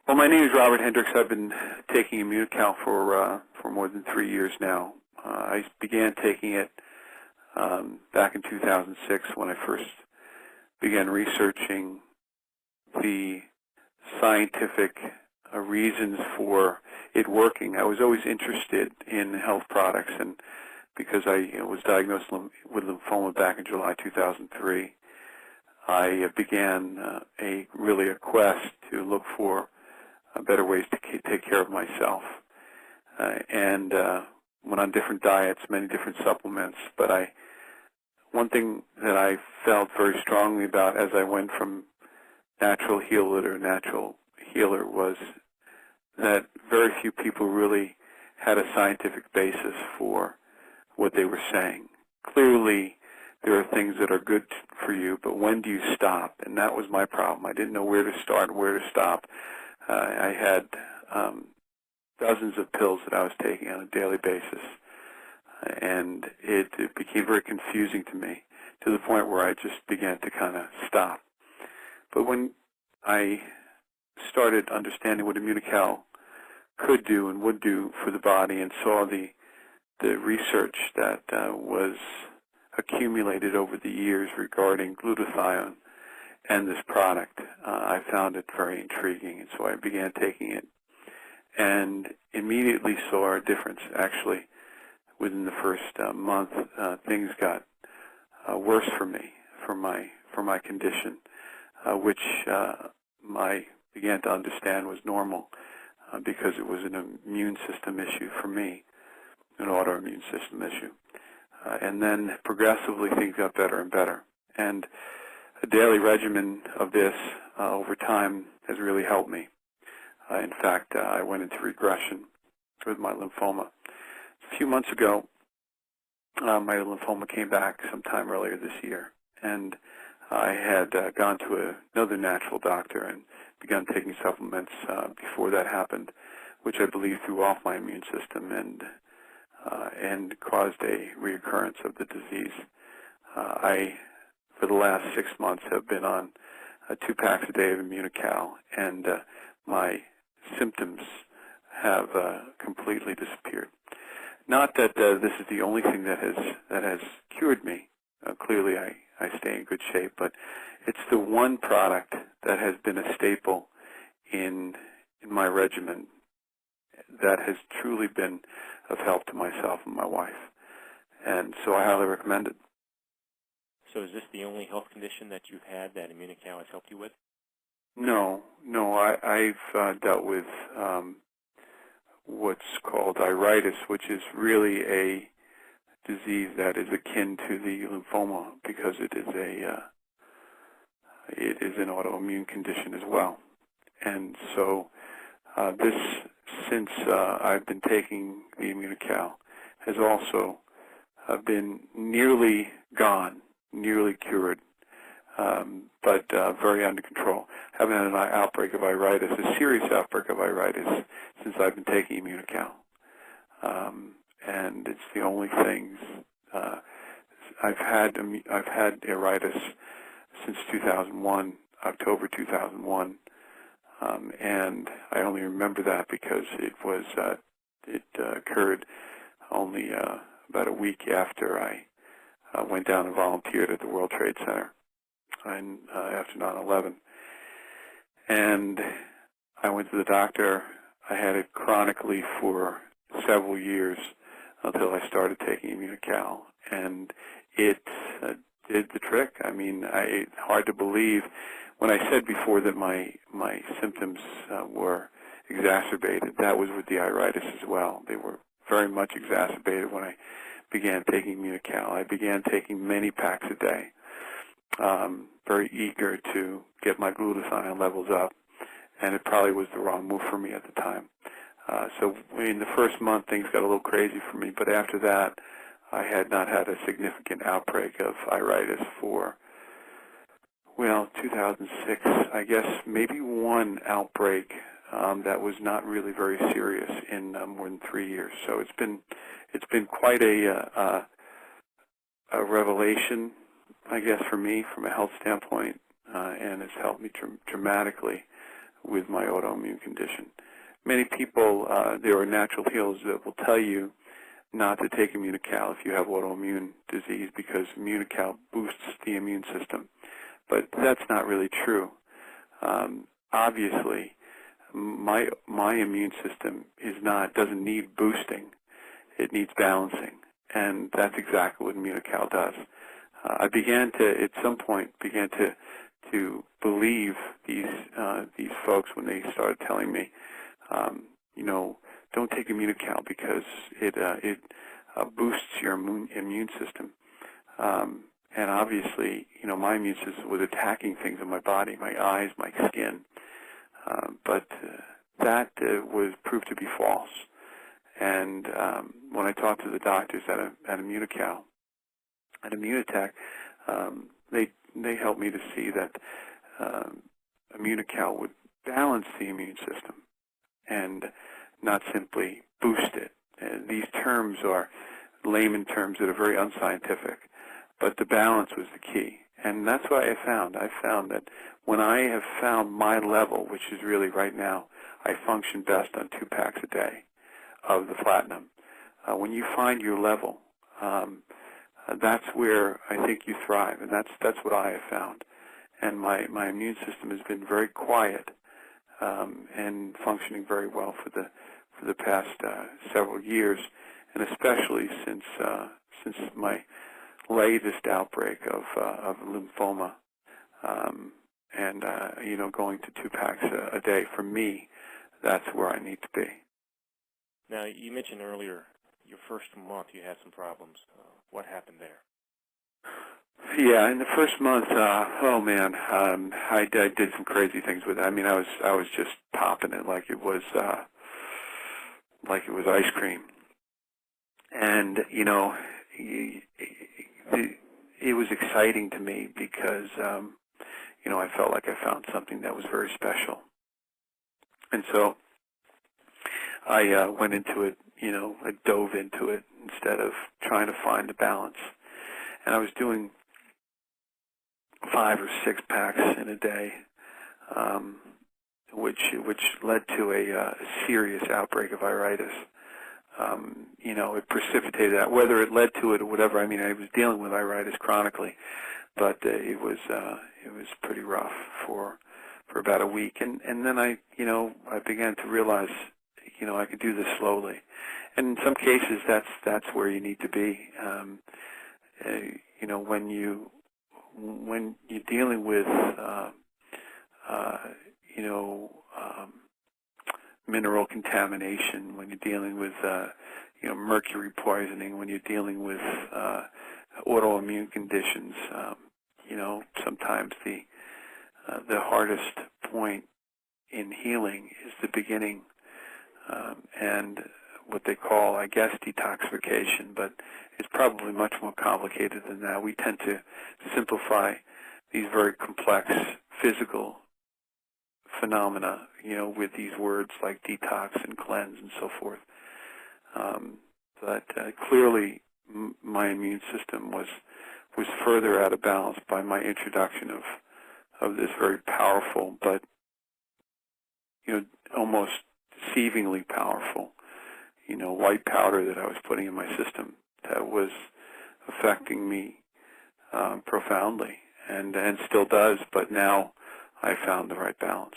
Well, my name is Robert Hendricks. I've been taking Immunocal for more than 3 years now. I began taking it back in 2006 when I first began researching the scientific reasons for it working. I was always interested in health products, and because I was diagnosed with lymphoma back in July 2003, I began really a quest to look for better ways to take care of myself, and went on different diets, many different supplements. But one thing that I felt very strongly about as I went from natural healer to natural healer was that very few people really had a scientific basis for what they were saying. Clearly, there are things that are good for you, but when do you stop? And that was my problem. I didn't know where to start and where to stop. I had dozens of pills that I was taking on a daily basis, and it became very confusing to me, to the point where I just began to kind of stop. But when I started understanding what Immunocal could do and would do for the body, and saw the research that was accumulated over the years regarding glutathione and this product, I found it very intriguing, and so I began taking it, and immediately saw a difference. Actually, within the first month, things got worse for me, for my condition, which I began to understand was normal, because it was an immune system issue for me, an autoimmune system issue. And then progressively things got better and better. And a daily regimen of this over time has really helped me. In fact, I went into regression with my lymphoma. A few months ago, my lymphoma came back sometime earlier this year, and I had gone to another natural doctor and begun taking supplements before that happened, which I believe threw off my immune system and caused a reoccurrence of the disease. For the last 6 months, have been on 2 packs a day of Immunocal, and my symptoms have completely disappeared. Not that this is the only thing that has cured me. Clearly, I stay in good shape, but it's the one product that has been a staple in my regimen that has truly been of help to myself and my wife, and so I highly recommend it. So is this the only health condition that you've had that Immunocal has helped you with? No. I've dealt with what's called Iritis, which is really a disease that is akin to the lymphoma, because it is an autoimmune condition as well. And so since I've been taking the Immunocal, has also been nearly gone, nearly cured, but very under control. Haven't had an outbreak of Iritis, a serious outbreak of Iritis, since I've been taking Immunocal. And it's the only things I've had Iritis since 2001, October 2001, and I only remember that because it occurred only about a week after I went down and volunteered at the World Trade Center after 9/11. And I went to the doctor. I had it chronically for several years until I started taking Immunocal, and it did the trick. I mean, it's hard to believe. When I said before that my symptoms were exacerbated, that was with the Iritis as well. They were very much exacerbated when I began taking Immunocal. I began taking many packs a day, very eager to get my glutathione levels up, and it probably was the wrong move for me at the time. So in the first month, things got a little crazy for me, but after that, I had not had a significant outbreak of Iritis for, well, 2006, I guess maybe one outbreak that was not really very serious in more than 3 years. So it's been quite a revelation, I guess, for me from a health standpoint, and it's helped me dramatically with my autoimmune autoimmune condition. Many people, there are natural healers that will tell you not to take Immunocal if you have autoimmune disease because Immunocal boosts the immune system. But that's not really true. Obviously, my immune system doesn't need boosting. It needs balancing, and that's exactly what Immunocal does. I began to, at some point, to believe these folks when they started telling me, you know, don't take Immunocal because it boosts your immune system. And obviously, you know, my immune system was attacking things in my body, my eyes, my skin. But that was proved to be false. And when I talked to the doctors at Immunocal, at Immunotech, they helped me to see that Immunocal would balance the immune system and not simply boost it. And these terms are layman terms that are very unscientific, but the balance was the key. And that's what I found. I found that when I have found my level, which is really right now, I function best on 2 packs a day of the platinum. When you find your level, that's where I think you thrive, and that's what I have found. And my immune system has been very quiet and functioning very well for the past several years, and especially since my latest outbreak of lymphoma, and you know, going to 2 packs a day for me, that's where I need to be. Now, you mentioned earlier your first month you had some problems. What happened there? Yeah, in the first month, oh man, I did some crazy things with it. I mean, I was just popping it like it was ice cream, and you know, it was exciting to me because you know, I felt like I found something that was very special, and so I went into it. You know, I dove into it instead of trying to find the balance, and I was doing 5 or 6 packs in a day, which led to a serious outbreak of iritis. You know, it precipitated that. Whether it led to it or whatever, I mean, I was dealing with iritis chronically, but it was pretty rough for about a week, and then I began to realize, you know, I could do this slowly, and in some cases that's where you need to be. You know, when you're dealing with you know, mineral contamination, when you're dealing with you know, mercury poisoning, when you're dealing with autoimmune conditions, you know, sometimes the hardest point in healing is the beginning, and what they call, I guess, detoxification, but it's probably much more complicated than that. We tend to simplify these very complex physical phenomena, you know, with these words like detox and cleanse and so forth. But clearly, my immune system was further out of balance by my introduction of this very powerful, but you know, almost deceivingly powerful, you know, white powder that I was putting in my system that was affecting me profoundly, and still does. But now I found the right balance.